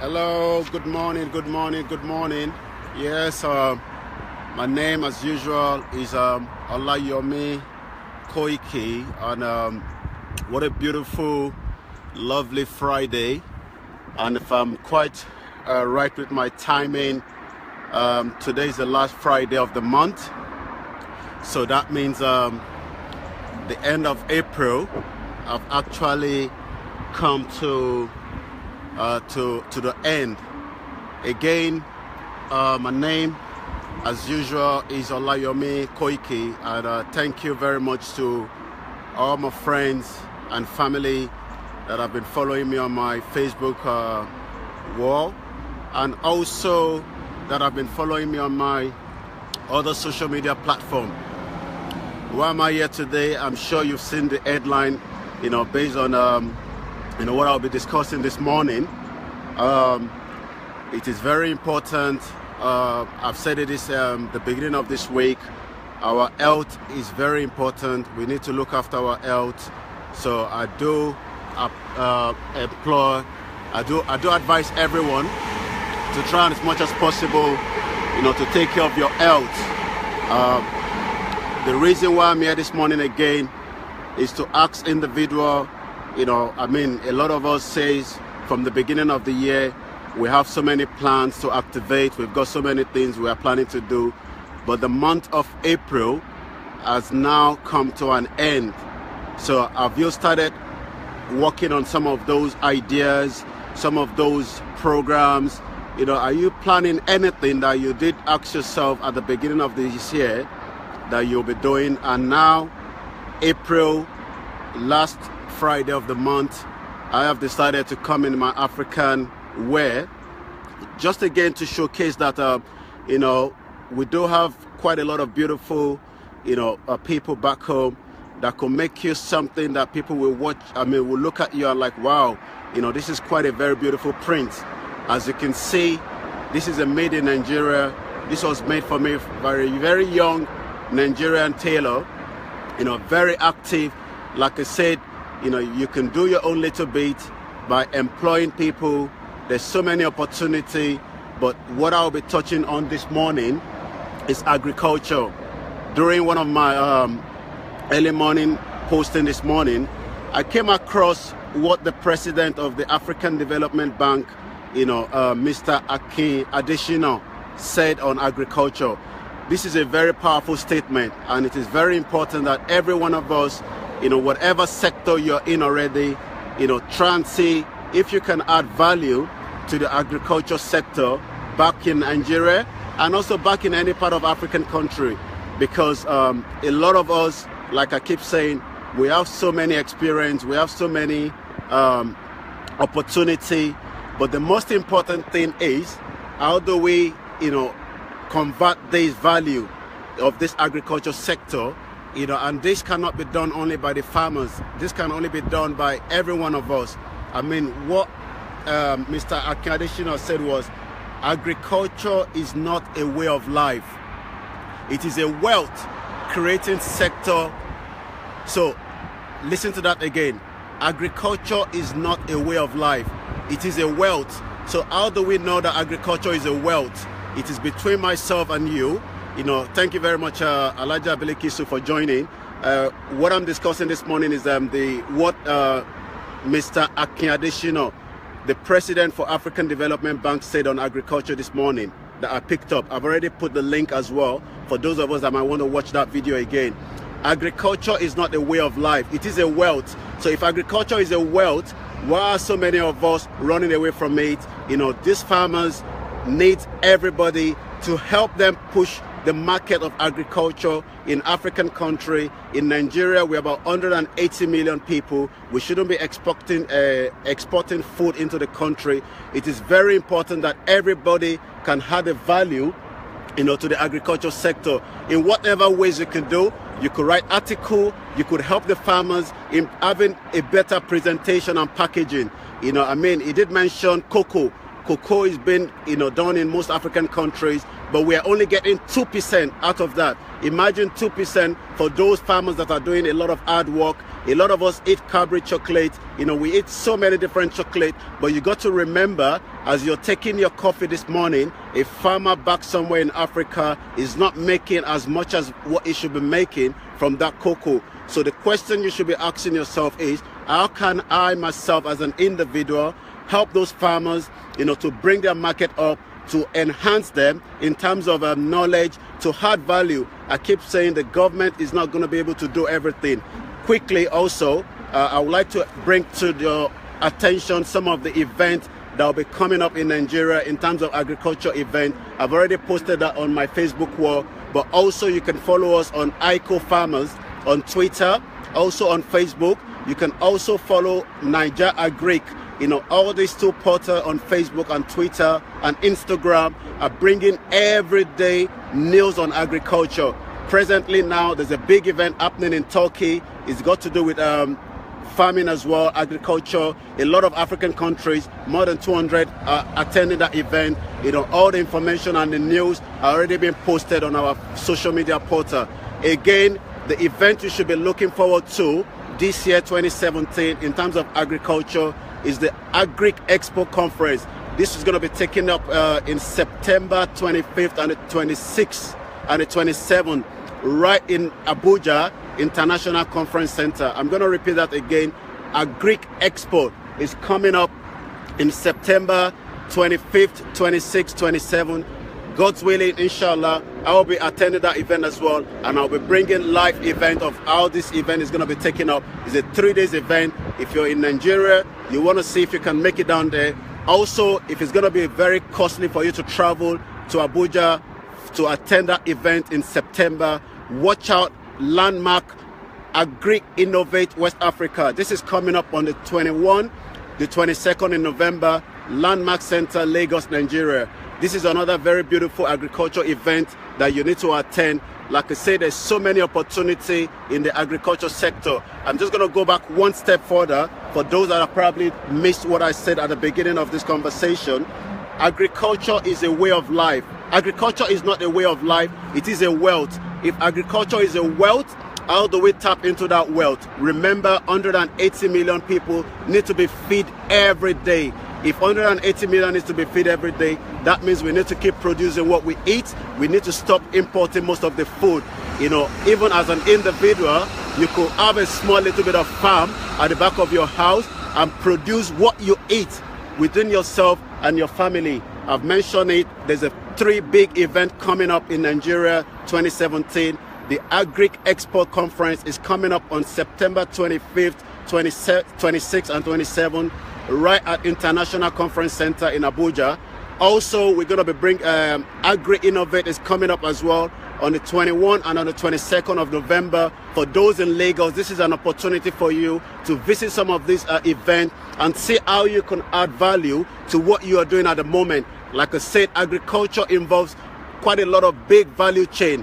Hello, good morning, good morning, good morning. Yes, my name as usual is Olayomi Koiki, and what a beautiful, lovely Friday. And if I'm quite right with my timing, today is the last Friday of the month. So that means the end of April. I've actually come to the end. Again, my name, as usual, is Olayomi Koiki, and thank you very much to all my friends and family that have been following me on my Facebook wall, and also that have been following me on my other social media platform. Why am I here today? I'm sure you've seen the headline, based on what I'll be discussing this morning. It is very important. I've said it is the beginning of this week. Our health is very important. We need to look after our health. So I do advise everyone to try as much as possible, to take care of your health. The reason why I'm here this morning again is to ask individual. A lot of us says from the beginning of the year, we have so many plans to activate. We've got so many things we are planning to do. But the month of April has now come to an end. So have you started working on some of those ideas, some of those programs? Are you planning anything that you did ask yourself at the beginning of this year that you'll be doing? And now, April, last Friday of the month, I have decided to come in my African wear, just again to showcase that we do have quite a lot of beautiful people back home that could make you something that people will watch. Will look at you and like, wow, this is quite a very beautiful print. As you can see, this is a made in Nigeria. This was made for me by a very young Nigerian tailor, very active. Like I said, you can do your own little bit by employing people. There's so many opportunity, but what I'll be touching on this morning is agriculture. During one of my early morning posting this morning, I came across what the president of the African Development Bank, Mr. Akin Adesina, said on agriculture. This is a very powerful statement, and it is very important that every one of us, whatever sector you're in already, try and see if you can add value to the agriculture sector back in Nigeria and also back in any part of African country, because a lot of us, like I keep saying, we have so many experience, we have so many opportunity, but the most important thing is how do we, convert this value of this agriculture sector, and this cannot be done only by the farmers. This can only be done by every one of us. What Mr. Akin Adesina said was, agriculture is not a way of life. It is a wealth creating sector. So listen to that again. Agriculture is not a way of life. It is a wealth. So how do we know that agriculture is a wealth? It is between myself and you. Thank you very much, Alhaja Bilikisu, for joining. What I'm discussing this morning is what Mr. Akin Adesina, the president for African Development Bank, said on agriculture this morning that I picked up. I've already put the link as well for those of us that might want to watch that video again. Agriculture is not a way of life. It is a wealth. So if agriculture is a wealth, why are so many of us running away from it? These farmers need everybody to help them push the market of agriculture in African country. In Nigeria, we're about 180 million people. We shouldn't be exporting food into the country. It is very important that everybody can add a value, to the agriculture sector. In whatever ways you can do, you could write article, you could help the farmers in having a better presentation and packaging. He did mention cocoa. Cocoa is being, done in most African countries, but we are only getting 2% out of that. Imagine 2% for those farmers that are doing a lot of hard work. A lot of us eat Cadbury chocolate. We eat so many different chocolate, but you got to remember, as you're taking your coffee this morning, a farmer back somewhere in Africa is not making as much as what he should be making from that cocoa. So the question you should be asking yourself is, how can I myself as an individual help those farmers, to bring their market up, to enhance them in terms of knowledge, to add value? I keep saying the government is not going to be able to do everything. Quickly also, I would like to bring to your attention some of the events that will be coming up in Nigeria in terms of agriculture event. I've already posted that on my Facebook wall, but also you can follow us on ICO Farmers on Twitter, also on Facebook. You can also follow Niger Agric. All these two portals on Facebook and Twitter and Instagram are bringing everyday news on agriculture. Presently now, there's a big event happening in Turkey. It's got to do with farming as well, agriculture. A lot of African countries, more than 200 are attending that event. All the information and the news are already being posted on our social media portal. Again, the event you should be looking forward to this year, 2017, in terms of agriculture, is the Agric Expo Conference. This is going to be taken up in September 25th and the 26th and the 27th, right in Abuja International Conference Center. I'm going to repeat that again. Agric Expo is coming up in September 25th, 26th, 27th. God's willing, inshallah, I will be attending that event as well, and I'll be bringing live event of how this event is going to be taken up. It's a 3-day event. If you're in Nigeria, you want to see if you can make it down there. Also, if it's going to be very costly for you to travel to Abuja to attend that event in September, watch out. Landmark Agric Innovate West Africa. This is coming up on the 21st, the 22nd in November, Landmark Center, Lagos, Nigeria. This is another very beautiful agriculture event that you need to attend. Like I said, there's so many opportunity in the agriculture sector. I'm just going to go back one step further for those that have probably missed what I said at the beginning of this conversation. Agriculture is a way of life. Agriculture is not a way of life, it is a wealth. If agriculture is a wealth, how do we tap into that wealth? Remember, 180 million people need to be fed every day. If 180 million needs to be fed every day, that means we need to keep producing what we eat. We need to stop importing most of the food. Even as an individual, you could have a small little bit of farm at the back of your house and produce what you eat within yourself and your family. I've mentioned it. There's a 3 big event coming up in Nigeria 2017. The Agric Expo Conference is coming up on September 25th, 26th and 27th, right at International Conference Center in Abuja. Also, we're going to be bringing Agri Innovate is coming up as well on the 21st and on the 22nd of November. For those in Lagos, this is an opportunity for you to visit some of these events and see how you can add value to what you are doing at the moment. Like I said, agriculture involves quite a lot of big value chain,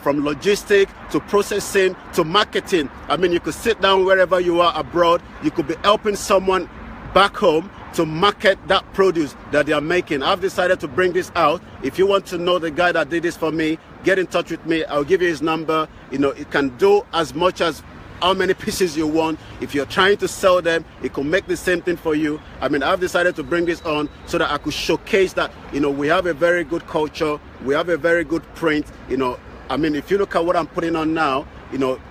from logistics to processing to marketing. You could sit down wherever you are abroad. You could be helping someone back home to market that produce that they are making. I've decided to bring this out. If you want to know the guy that did this for me, get in touch with me. I'll give you his number. It can do as much as how many pieces you want. If you're trying to sell them, it can make the same thing for you. I've decided to bring this on so that I could showcase that, we have a very good culture. We have a very good print. If you look at what I'm putting on now,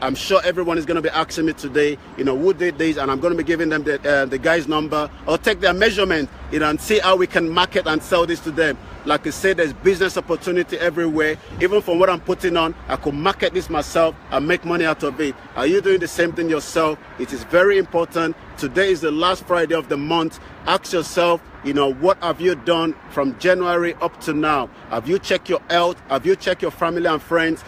I'm sure everyone is going to be asking me today, who did this, and I'm going to be giving them the guy's number or take their measurement, and see how we can market and sell this to them. Like I said, there's business opportunity everywhere. Even from what I'm putting on, I could market this myself and make money out of it. Are you doing the same thing yourself? It is very important. Today is the last Friday of the month. Ask yourself, what have you done from January up to now? Have you checked your health? Have you checked your family and friends?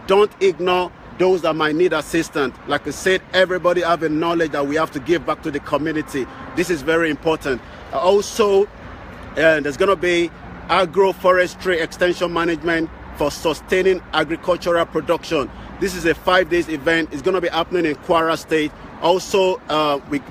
Don't ignore those that might need assistance. Like I said, everybody have a knowledge that we have to give back to the community. This is very important. Also, there's going to be agroforestry extension management for sustaining agricultural production. This is a 5-day event. It's going to be happening in Kwara State. Also,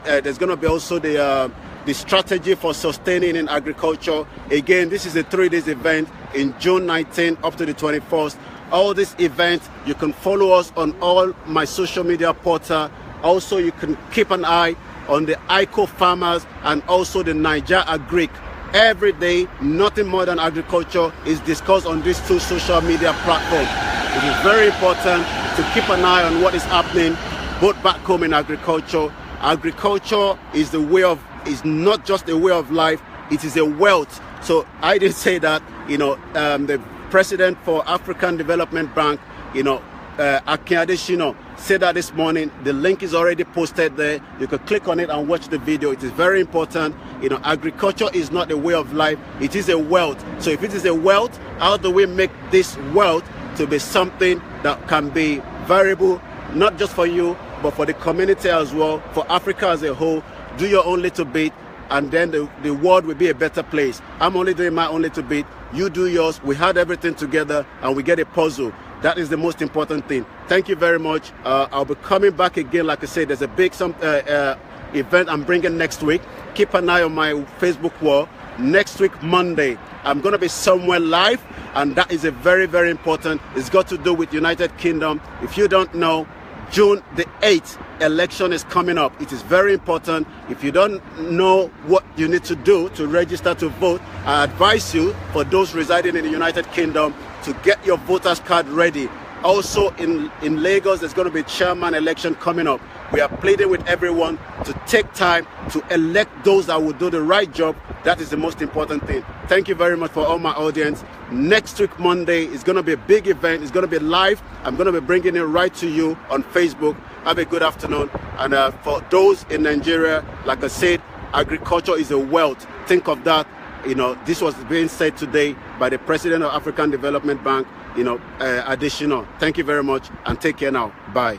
there's going to be also the the strategy for sustaining in agriculture. Again, this is a 3-day event in June 19 up to the 21st. All these events, you can follow us on all my social media portal. Also, you can keep an eye on the ICO farmers and also the Niger Agric. Every day, nothing more than agriculture is discussed on these 2 social media platforms. It is very important to keep an eye on what is happening both back home in agriculture. Agriculture is not just a way of life, it is a wealth. So I did say that, the president for African Development Bank, Akin Adesina, said that this morning. The link is already posted there. You can click on it and watch the video. It is very important. Agriculture is not a way of life, it is a wealth. So if it is a wealth, how do we make this wealth to be something that can be variable, not just for you, but for the community as well, for Africa as a whole? Do your own little bit, and then the world will be a better place. I'm only doing my own little bit. You do yours. We had everything together, and we get a puzzle. That is the most important thing. Thank you very much. I'll be coming back again. Like I said, there's a big event I'm bringing next week. Keep an eye on my Facebook wall. Next week, Monday, I'm going to be somewhere live, and that is a very, very important. It's got to do with United Kingdom. If you don't know, June the 8th, election is coming up. It is very important. If you don't know what you need to do to register to vote, I advise you, for those residing in the United Kingdom, to get your voters card ready. Also in Lagos, there's going to be a chairman election coming up. We are pleading with everyone to take time to elect those that will do the right job. That is the most important thing. Thank you very much for all my audience. Next week, Monday, is going to be a big event. It's going to be live. I'm going to be bringing it right to you on Facebook. Have a good afternoon. And for those in Nigeria, like I said, agriculture is a wealth. Think of that. This was being said today by the president of African Development Bank, Adesina. Thank you very much, and take care now. Bye.